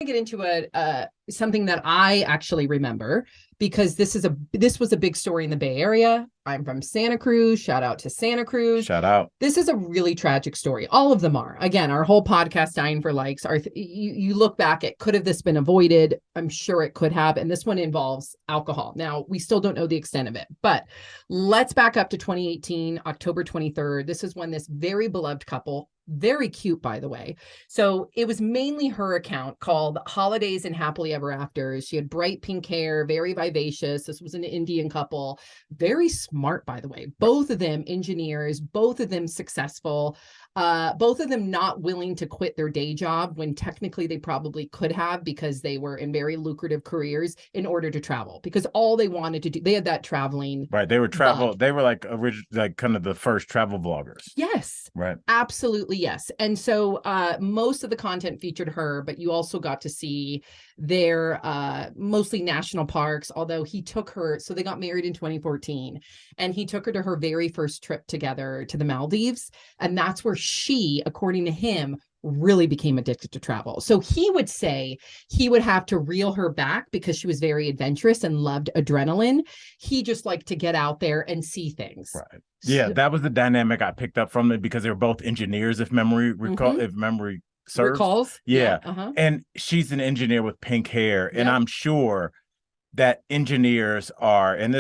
Get into something that I actually remember because this was a big story in the Bay Area. I'm from Santa Cruz. Shout out to Santa Cruz. Shout out. This is a really tragic story. All of them are. Again, our whole podcast, Dying for Likes, you look back at, could have this been avoided? I'm sure it could have. And this one involves alcohol. Now, we still don't know the extent of it, but let's back up to 2018, October 23rd. This is when this very beloved couple, very cute, by the way. So it was mainly her account called Holidays and Happily Ever Afters. She had bright pink hair, very vivacious. This was an Indian couple, very smart, by the way. Both of them engineers, both of them successful, both of them not willing to quit their day job when technically they probably could have, because they were in very lucrative careers, in order to travel, because all they wanted to do, they had that traveling. Right. They were travel. They were like kind of the first travel vloggers. Yes. Right. Absolutely. Yes. And so most of the content featured her, but you also got to see their mostly national parks, although he took her. So they got married in 2014 and he took her to her very first trip together to the Maldives. And that's where she, according to him, really became addicted to travel. So he would say he would have to reel her back because she was very adventurous and loved adrenaline. He just liked to get out there and see things. Right. Yeah, that was the dynamic I picked up from it, because they were both engineers, if memory serves. Recalls. Yeah. Uh-huh. And she's an engineer with pink hair. Yep. And I'm sure that engineers are, and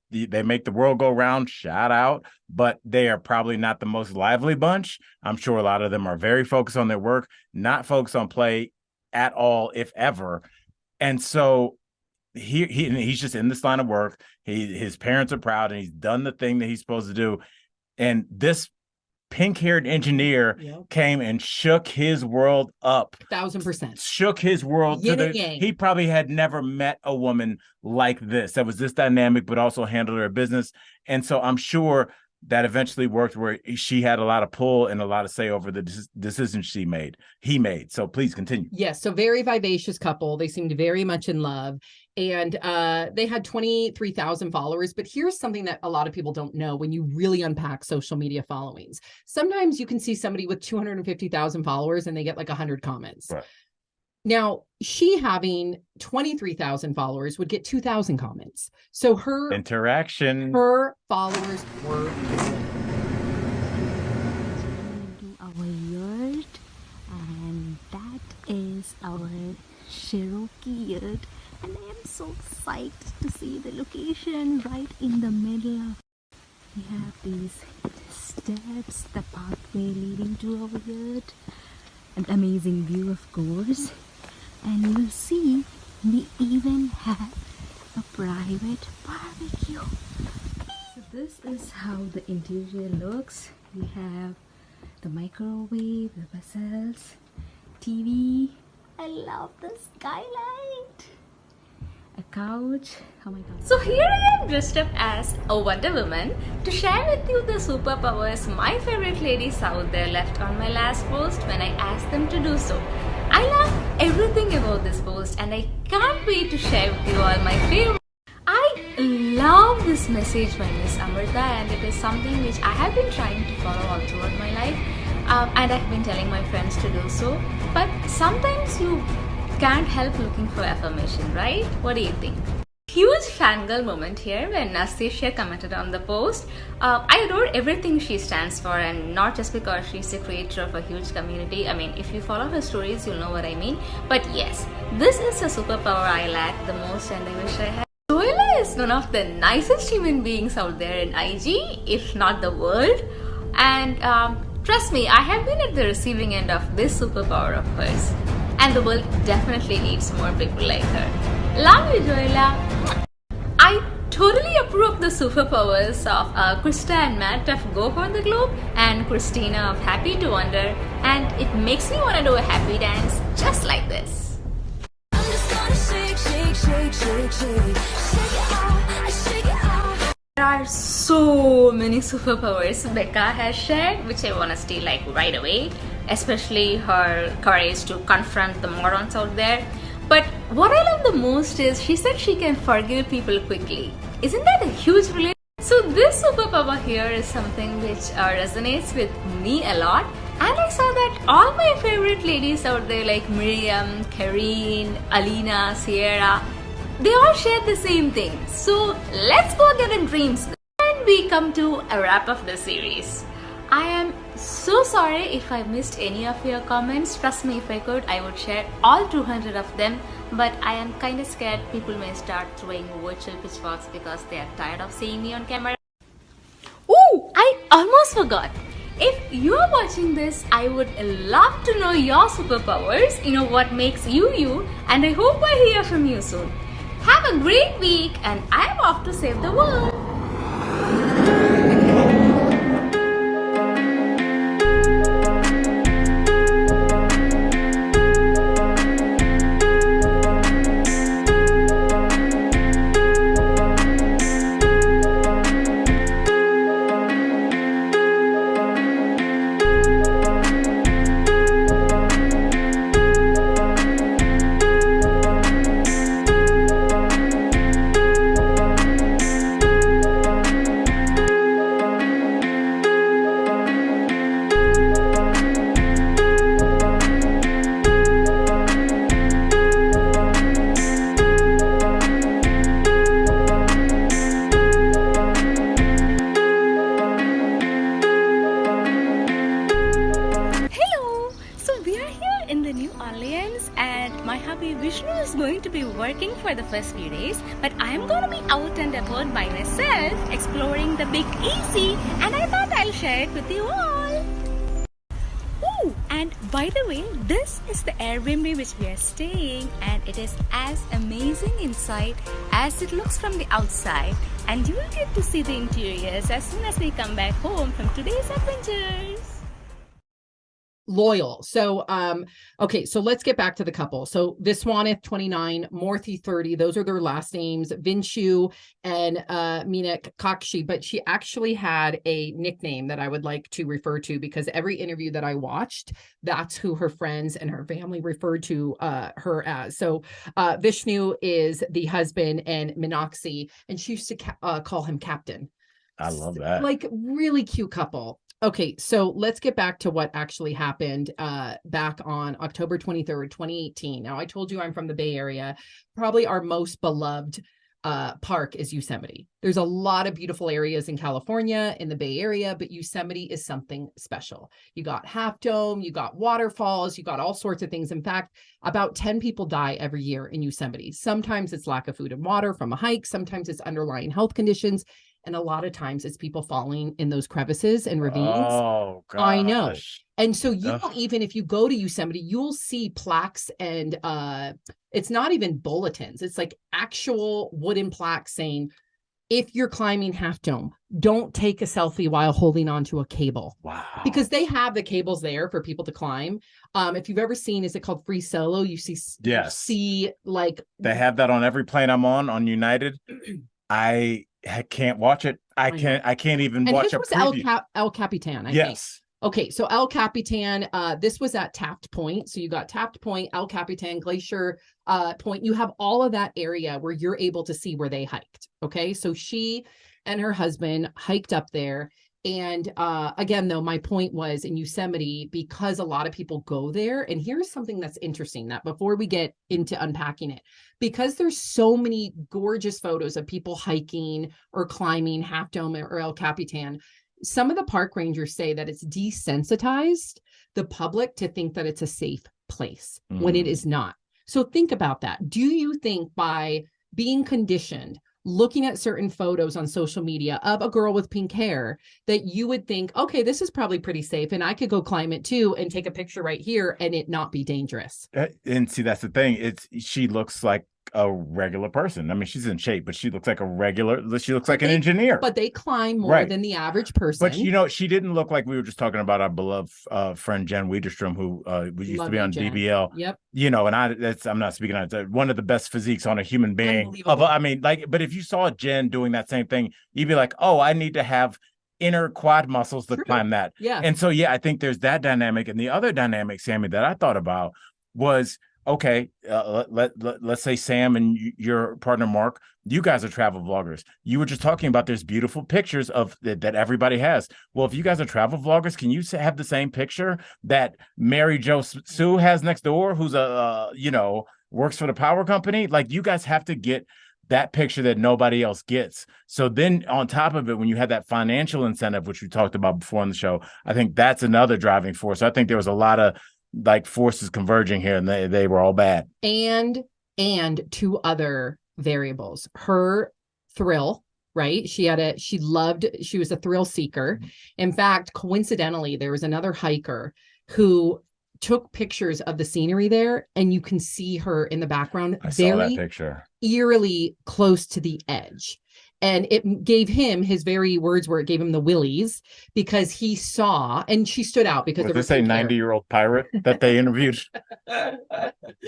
they make the world go round, shout out, but they are probably not the most lively bunch. I'm sure a lot of them are very focused on their work, not focused on play at all, if ever. And so he's just in this line of work. His parents are proud, and he's done the thing that he's supposed to do. And this pink-haired engineer came and shook his world up. 1,000%. Shook his world. He probably had never met a woman like this, that was this dynamic, but also handled her business. And so I'm sure that eventually worked, where she had a lot of pull and a lot of say over the decisions he made. So please continue. Yes. So very vivacious couple. They seemed very much in love. And they had 23,000 followers. But here's something that a lot of people don't know when you really unpack social media followings. Sometimes you can see somebody with 250,000 followers and they get like 100 comments. Right. Now, she having 23,000 followers would get 2,000 comments. So her followers were our yurt, and that is our Cherokee yurt. And I am so psyched to see the location right in the middle of. We have these steps, the pathway leading to our yurt, an amazing view, of course. And you'll see we even have a private barbecue. So this is how the interior looks. We have the microwave, the vessels, TV. I love the skylight. A couch. Oh my god. So here I am dressed up as a Wonder Woman to share with you the superpowers my favorite ladies out there left on my last post when I asked them to do so. I love everything about this post and I can't wait to share with you all my favorite. I love this message by Miss Amrita, and it is something which I have been trying to follow all throughout my life, and I've been telling my friends to do so. But sometimes you can't help looking for affirmation, right? What do you think? Huge fangirl moment here when Nastisha commented on the post. I adore everything she stands for, and not just because she's the creator of a huge community. I mean, if you follow her stories, you'll know what I mean. But yes, this is a superpower I lack the most and I wish I had. Zoila is one of the nicest human beings out there in IG, if not the world. And trust me, I have been at the receiving end of this superpower of hers. And the world definitely needs more people like her. Love you, Joella. I totally approve the superpowers of Krista and Matt of Go for the Globe and Christina of Happy to Wonder, and it makes me want to do a happy dance just like this. I'm just gonna shake, shake, shake, shake, shake, shake it off, shake it off. There are so many superpowers Becca has shared, which I want to steal like right away, especially her courage to confront the morons out there. But what I love the most is she said she can forgive people quickly. Isn't that a huge relief? So this superpower here is something which resonates with me a lot, And I saw that all my favorite ladies out there like Miriam, Karine, Alina, Sierra, they all shared the same thing. So let's go get in dreams. And we come to a wrap of the series. I am so sorry if I missed any of your comments. Trust me, if I could, I would share all 200 of them. But I am kind of scared people may start throwing virtual pitchforks because they are tired of seeing me on camera. Ooh, I almost forgot. If you are watching this, I would love to know your superpowers, what makes you you, and I hope I hear from you soon. Have a great week, and I'm off to save the world. Vishnu is going to be working for the first few days, but I'm going to be out and about by myself exploring the Big Easy, and I thought I'll share it with you all. Ooh, and by the way, this is the Airbnb which we are staying, and it is as amazing inside as it looks from the outside, and you will get to see the interiors as soon as we come back home from today's adventures. Loyal. So, okay, so let's get back to the couple. So Viswanath, 29, Moorthy, 30. Those are their last names, Vishnu and Meenakshi. But she actually had a nickname that I would like to refer to, because every interview that I watched, that's who her friends and her family referred to her as. So Vishnu is the husband, and Meenakshi, and she used to call him Captain. I love that. Like, really cute couple. Okay, so let's get back to what actually happened back on October 23rd, 2018. Now, I told you I'm from the Bay Area. Probably our most beloved park is Yosemite. There's a lot of beautiful areas in California, in the Bay Area, but Yosemite is something special. You got Half Dome, you got waterfalls, you got all sorts of things. In fact, about 10 people die every year in Yosemite. Sometimes it's lack of food and water from a hike. Sometimes it's underlying health conditions. And a lot of times it's people falling in those crevices and ravines. Oh, gosh. I know. And so you don't, even if you go to Yosemite, you'll see plaques, and it's not even bulletins. It's like actual wooden plaques saying, if you're climbing Half Dome, don't take a selfie while holding onto a cable. Wow. Because they have the cables there for people to climb. If you've ever seen, is it called Free Solo? You see, yes. You see, like, they have that on every plane I'm on United. I can't watch it. I can't even watch a preview. El Capitan, I yes. think. Okay, so El Capitan, this was at Taft Point. So you got Taft Point, El Capitan, Glacier Point. You have all of that area where you're able to see where they hiked. Okay, so she and her husband hiked up there. And again, though, my point was in Yosemite, because a lot of people go there. And here's something that's interesting, that before we get into unpacking it, because there's so many gorgeous photos of people hiking or climbing Half Dome or El Capitan, some of the park rangers say that it's desensitized the public to think that it's a safe place when it is not. So think about that. Do you think by being conditioned, looking at certain photos on social media of a girl with pink hair, that you would think, okay, this is probably pretty safe and I could go climb it too and take a picture right here and it not be dangerous? And see, that's the thing. She looks like a regular person. I mean, she's in shape, but she looks like an engineer. But they climb more than the average person. But she didn't look like, we were just talking about our beloved friend Jen Widerstrom, who used to be on Jen. DBL. Yep. And I'm not speaking on it. One of the best physiques on a human being. But if you saw Jen doing that same thing, you'd be like, oh, I need to have inner quad muscles to climb that. Yeah. And so, I think there's that dynamic. And the other dynamic, Sammy, that I thought about was okay, let's say Sam and your partner Mark, you guys are travel vloggers. You were just talking about there's beautiful pictures of that everybody has. Well, if you guys are travel vloggers, can you have the same picture that Mary Jo Sue has next door, who's works for the power company? Like, you guys have to get that picture that nobody else gets. So then on top of it, when you had that financial incentive, which we talked about before on the show, I think that's another driving force. I think there was a lot of like forces converging here, and they were all bad. And two other variables. Her thrill, right? She was a thrill seeker. In fact, coincidentally, there was another hiker who took pictures of the scenery there, and you can see her in the background. I saw that picture. Eerily close to the edge. And it gave him, his very words were, it gave him the willies, because he saw, and she stood out because they say 90-year-old pirate that they interviewed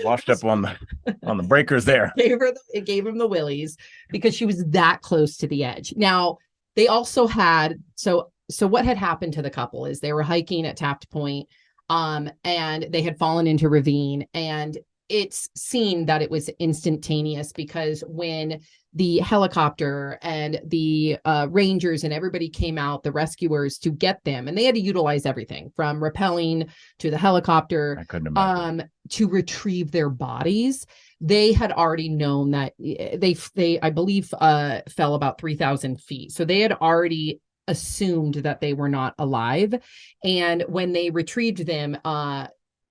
washed up on the breakers there. It gave him the willies because she was that close to the edge. Now, they also had, so what had happened to the couple is they were hiking at Taft Point, and they had fallen into a ravine, and it's seen that it was instantaneous, because when the helicopter and the rangers and everybody came out, the rescuers, to get them, and they had to utilize everything from rappelling to the helicopter, I couldn't imagine, to retrieve their bodies. They had already known that they I believe fell about 3,000 feet. So they had already assumed that they were not alive. And when they retrieved them,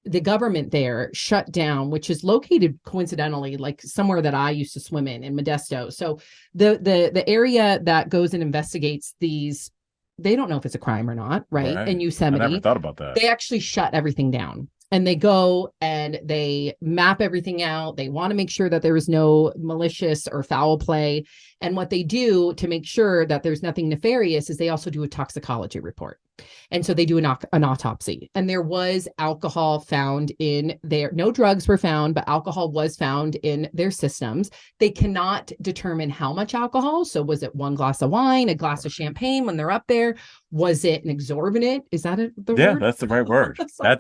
the government there shut down, which is located coincidentally like somewhere that I used to swim in Modesto. So the area that goes and investigates these, they don't know if it's a crime or not, right? In Yosemite. I never thought about that. They actually shut everything down. And they go and they map everything out. They want to make sure that there is no malicious or foul play. And what they do to make sure that there's nothing nefarious is they also do a toxicology report. And so they do an autopsy. And there was alcohol found in there. No drugs were found, but alcohol was found in their systems. They cannot determine how much alcohol. So was it one glass of wine, a glass of champagne when they're up there? Was it an exorbitant? Is that the word? Yeah, that's the right word. I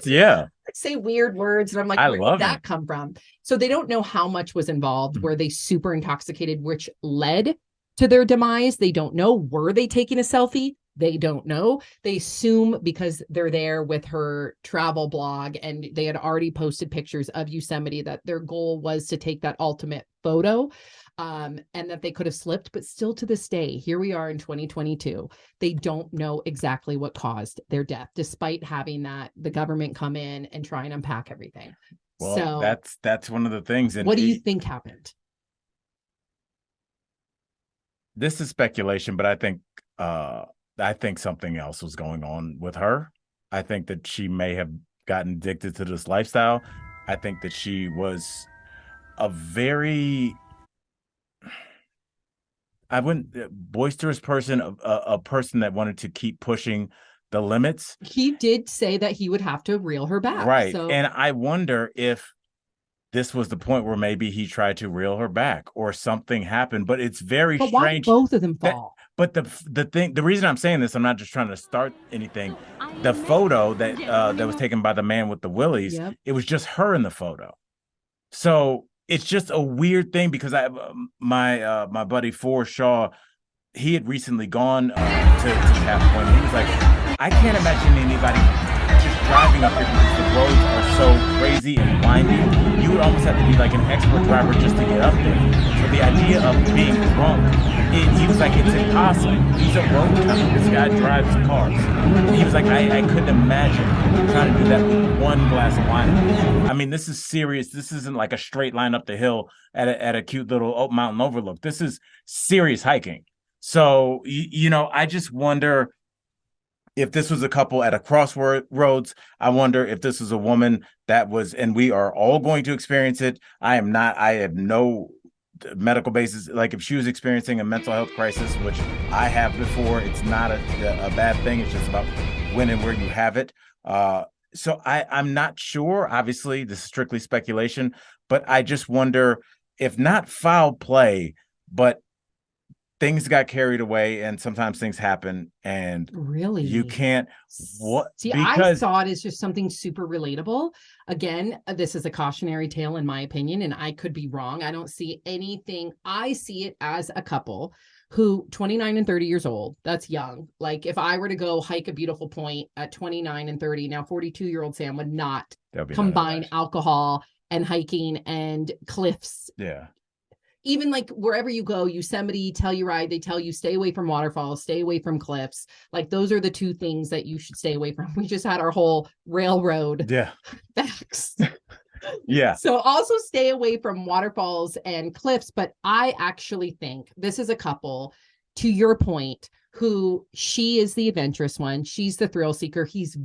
say weird words, and I'm like, where did that come from? So they don't know how much was involved. Were they super intoxicated, which led to their demise? They don't know. Were they taking a selfie? They don't know. They assume because they're there with her travel blog and they had already posted pictures of Yosemite that their goal was to take that ultimate photo, and that they could have slipped. But still to this day, here we are in 2022, they don't know exactly what caused their death, despite having the government come in and try and unpack everything. Well, so that's one of the things. And what do you think happened? This is speculation, but I think something else was going on with her. I think that she may have gotten addicted to this lifestyle. I think that she was a very, boisterous person, a person that wanted to keep pushing the limits. He did say that he would have to reel her back. Right. So. And I wonder if this was the point where maybe he tried to reel her back or something happened, but it's very strange. Why both of them fall? But the reason I'm saying this, I'm not just trying to start anything. The photo that was taken by the man with the willies, It was just her in the photo. So it's just a weird thing, because my buddy Forrest Shaw, he had recently gone to Taft Point. He was like, I can't imagine anybody just driving up here because the roads are so crazy and windy. You would almost have to be like an expert driver just to get up there. So the idea of being drunk, he was like, it's impossible. He's a road cop. This guy drives cars. He was like, I couldn't imagine trying to do that with one glass of wine. I mean, this is serious. This isn't like a straight line up the hill at a cute little mountain overlook. This is serious hiking. So, I just wonder if this was a couple at a crossroads. I wonder if this was a woman that was, and we are all going to experience it. I have no medical basis. Like, if she was experiencing a mental health crisis, which I have before, it's not a bad thing. It's just about when and where you have it. So I'm not sure. Obviously, this is strictly speculation, but I just wonder if not foul play, but things got carried away, and sometimes things happen, and Really? you can't See, I because saw it as just something super relatable. Again, this is a cautionary tale in my opinion, and I could be wrong. I don't see anything. I see it as a couple who 29 and 30 years old. That's young. Like if I were to go hike a beautiful point at 29 and 30, now 42-year-old Sam would not combine alcohol and hiking and cliffs. Yeah. Even like wherever you go, Yosemite, Telluride, they tell you stay away from waterfalls, stay away from cliffs. Like those are the two things that you should stay away from. We just had our whole railroad facts. Yeah. So also stay away from waterfalls and cliffs. But I actually think this is a couple, to your point, who she is the adventurous one. She's the thrill seeker. He's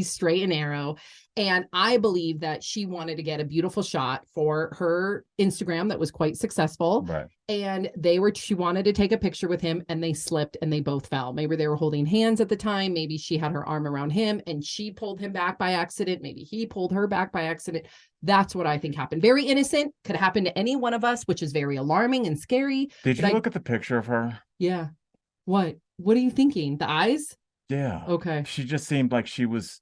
straight and narrow. And I believe that she wanted to get a beautiful shot for her Instagram that was quite successful. Right. And she wanted to take a picture with him, and they slipped and they both fell. Maybe they were holding hands at the time. Maybe she had her arm around him and she pulled him back by accident. Maybe he pulled her back by accident. That's what I think happened. Very innocent. Could happen to any one of us, which is very alarming and scary. Did you look at the picture of her? Yeah. What are you thinking? The eyes? Yeah. Okay. She just seemed like she was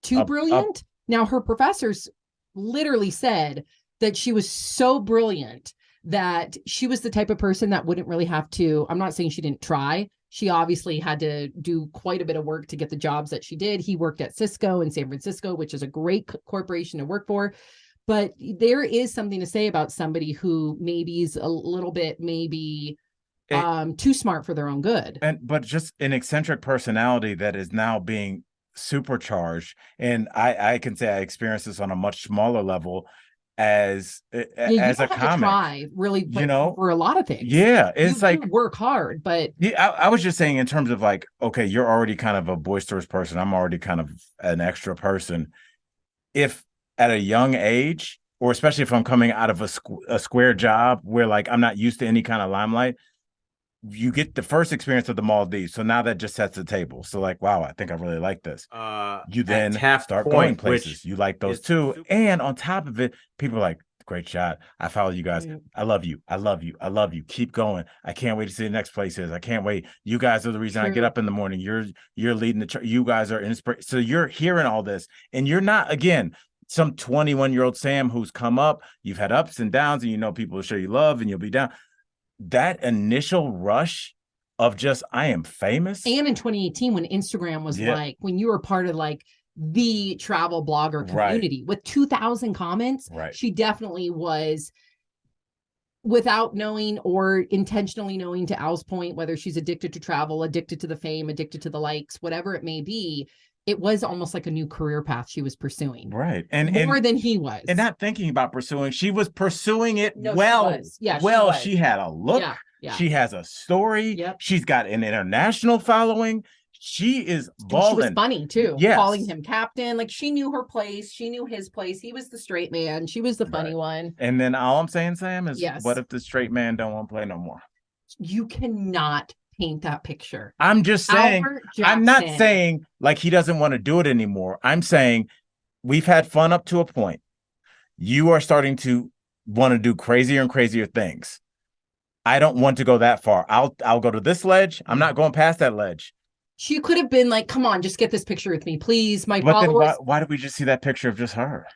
too brilliant. Now, her professors literally said that she was so brilliant that she was the type of person that wouldn't really have to, I'm not saying she didn't try. She obviously had to do quite a bit of work to get the jobs that she did. He worked at Cisco in San Francisco, which is a great corporation to work for. But there is something to say about somebody who maybe is a little bit too smart for their own good. But just an eccentric personality that is now being supercharged. And I can say I experienced this on a much smaller level as a comic. Try really, for a lot of things. Yeah, it's like work hard, but I was just saying in terms of like, okay, you're already kind of a boisterous person. I'm already kind of an extra person. If at a young age, or especially if I'm coming out of a square job where like I'm not used to any kind of limelight, you get the first experience of the Maldives. So now that just sets the table. So like, wow, I think I really like this. You then start going places. You like those too. And on top of it, people are like, great shot. I follow you guys. I love you. I love you. I love you. Keep going. I can't wait to see the next place is. I can't wait. You guys are the reason I get up in the morning. You're leading the you guys are inspiration. So you're hearing all this, and you're not, again, some 21-year-old Sam who's come up. You've had ups and downs, and you know people will show you love and you'll be down. That initial rush of just, I am famous. And in 2018, when Instagram was like, when you were part of like the travel blogger community with 2,000 comments, she definitely was, without knowing or intentionally knowing, to Al's point, whether she's addicted to travel, addicted to the fame, addicted to the likes, whatever it may be, it was almost like a new career path she was pursuing. Right. More than he was. And not thinking about pursuing. She was pursuing it She had a look. Yeah. She has a story. Yep. She's got an international following. She is balling. She was funny too. Yes. Calling him captain. Like she knew her place. She knew his place. He was the straight man. She was the funny one. And then all I'm saying, Sam, is what if the straight man don't want to play no more? You cannot paint that picture. I'm just saying, I'm not saying like he doesn't want to do it anymore. I'm saying we've had fun up to a point. You are starting to want to do crazier and crazier things. I don't want to go that far. I'll go to this ledge. I'm not going past that ledge. She could have been like, come on, just get this picture with me, please. My but followers. Then why did we just see that picture of just her?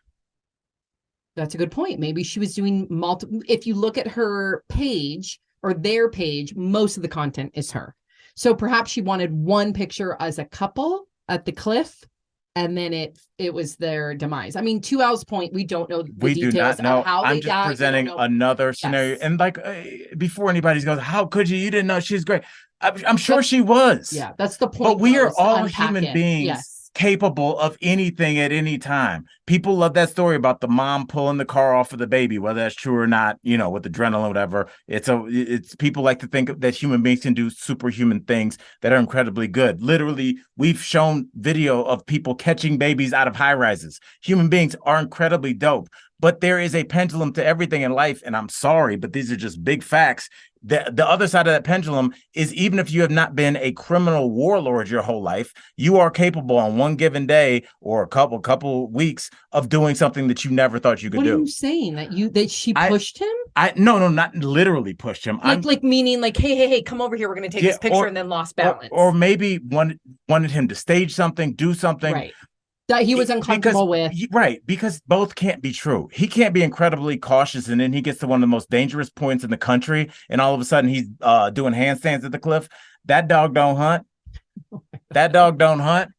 That's a good point. Maybe she was doing multiple. If you look at her page, or their page, most of the content is her. So perhaps she wanted one picture as a couple at the cliff, and then it was their demise. I mean, to Al's point, we don't know the details do not know. of how I'm they just died. Presenting another scenario. And like, before anybody goes, how could you? You didn't know she's great. I'm sure she was. Yeah, that's the point. But we are all human beings. Capable of anything at any time. People love that story about the mom pulling the car off of the baby, whether that's true or not, you know, with adrenaline, whatever. It's people like to think that human beings can do superhuman things that are incredibly good. Literally, we've shown video of people catching babies out of high rises. Human beings are incredibly dope, but there is a pendulum to everything in life. And I'm sorry, but these are just big facts. the other side of that pendulum is, even if you have not been a criminal warlord your whole life, you are capable on one given day or a couple weeks of doing something that you never thought you could do. What are you saying? That she pushed him? No, not literally pushed him. Like meaning like, hey, come over here. We're going to take this picture, and then lost balance. Or maybe wanted him to stage something, do something. Right. That he was uncomfortable with. Right. Because both can't be true. He can't be incredibly cautious, and then he gets to one of the most dangerous points in the country, and all of a sudden he's doing handstands at the cliff. That dog don't hunt. That dog don't hunt.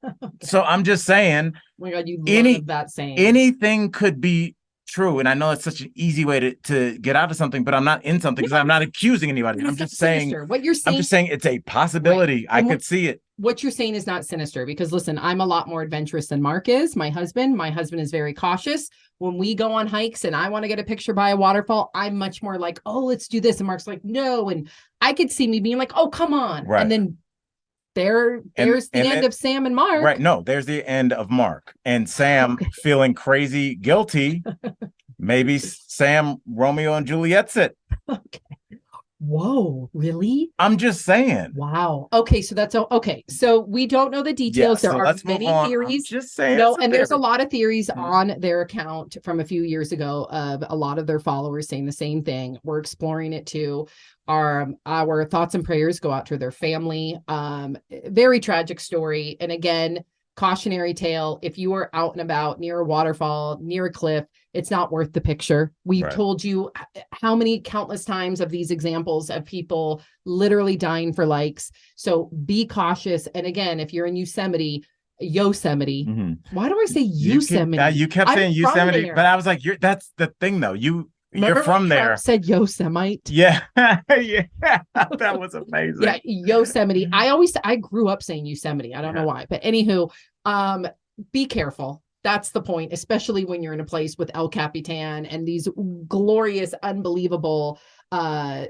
So I'm just saying. Oh my God, you love that saying. Anything could be true. And I know it's such an easy way to get out of something, but I'm not in something because I'm not accusing anybody. I'm just saying what you're saying. I'm just saying it's a possibility. Right. I could see it. What you're saying is not sinister, because listen, I'm a lot more adventurous than Mark is. My husband is very cautious. When we go on hikes and I want to get a picture by a waterfall, I'm much more like, oh, let's do this. And Mark's like, no. And I could see me being like, oh, come on. Right. And then there's the end of Sam and Mark. Right. No, there's the end of Mark and Sam feeling crazy, guilty. Maybe Sam, Romeo and Juliet's it. Okay. Whoa, really? I'm just saying. Wow. Okay, so that's okay. So we don't know the details. There are many theories. I'm just saying. No, and there's a lot of theories on their account from a few years ago of a lot of their followers saying the same thing. We're exploring it too. Our thoughts and prayers go out to their family. Very tragic story. And again, cautionary tale. If you are out and about near a waterfall, near a cliff, it's not worth the picture. We've told you how many countless times of these examples of people literally dying for likes. So be cautious. And again, if you're in Yosemite, why do I say Yosemite? You kept saying Yosemite, but I was like, that's the thing though. You're from there. Trump said Yosemite. Yeah. Yeah. That was amazing. Yeah. Yosemite. I grew up saying Yosemite. I don't know why, but anywho, be careful. That's the point, especially when you're in a place with El Capitan and these glorious, unbelievable, I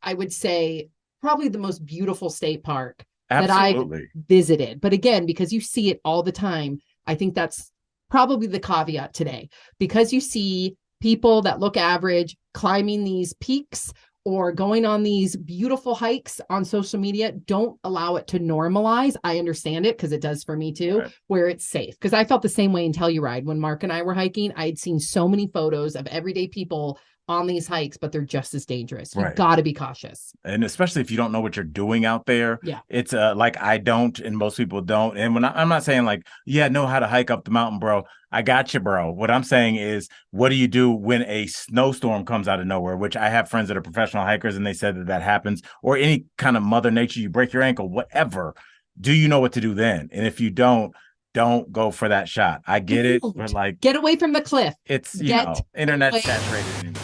would say probably the most beautiful state park that I visited. But again, because you see it all the time, I think that's probably the caveat today, because you see people that look average climbing these peaks or going on these beautiful hikes on social media. Don't allow it to normalize. I understand it because it does for me too, where it's safe. Because I felt the same way in Telluride when Mark and I were hiking. I had seen so many photos of everyday people on these hikes, but they're just as dangerous. You've got to be cautious. And especially if you don't know what you're doing out there. Yeah. It's like I don't, and most people don't. And when I'm not saying like, know how to hike up the mountain, bro. I got you, bro. What I'm saying is, what do you do when a snowstorm comes out of nowhere? Which I have friends that are professional hikers, and they said that happens, or any kind of mother nature, you break your ankle, whatever. Do you know what to do then? And if you don't go for that shot. I get it, but like, get away from the cliff. It's, internet saturated.